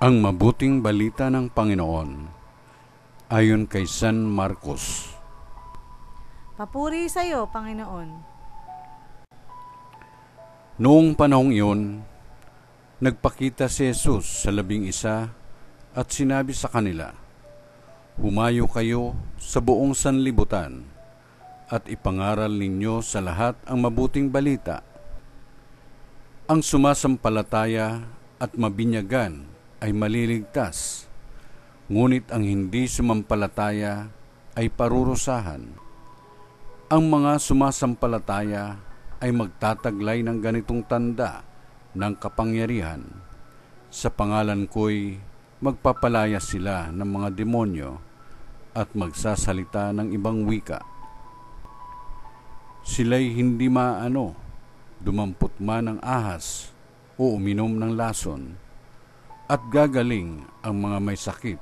Ang mabuting balita ng Panginoon ayon kay San Marcos. Papuri sa iyo, Panginoon. Noong panahong iyon, nagpakita si Jesus sa 11 at sinabi sa kanila, "Humayo kayo sa buong sanlibutan at ipangaral ninyo sa lahat ang mabuting balita. Ang sumasampalataya at mabinyagan ay maliligtas, ngunit ang hindi sumampalataya ay parurusahan. Ang mga sumasampalataya ay magtataglay ng ganitong tanda ng kapangyarihan. Sa pangalan ko'y magpapalaya sila ng mga demonyo at magsasalita ng ibang wika. Sila'y hindi dumampot man ng ahas o uminom ng lason, at gagaling ang mga may sakit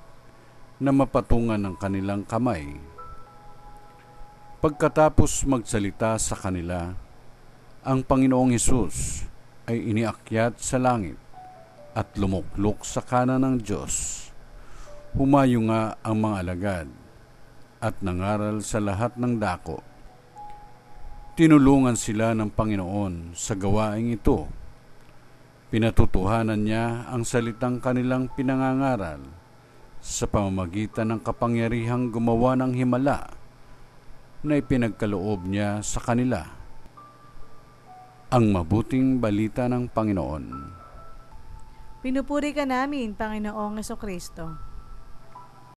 na mapatungan ng kanilang kamay. Pagkatapos magsalita sa kanila, ang Panginoong Hesus ay iniakyat sa langit at lumuklok sa kanan ng Diyos. Humayo nga ang mga alagad at nangaral sa lahat ng dako. Tinulungan sila ng Panginoon sa gawaing ito. Pinatutuhanan niya ang salitang kanilang pinangangaral sa pamamagitan ng kapangyarihang gumawa ng himala na ipinagkaloob niya sa kanila. Ang mabuting balita ng Panginoon. Pinupuri ka namin, Panginoong Jesucristo.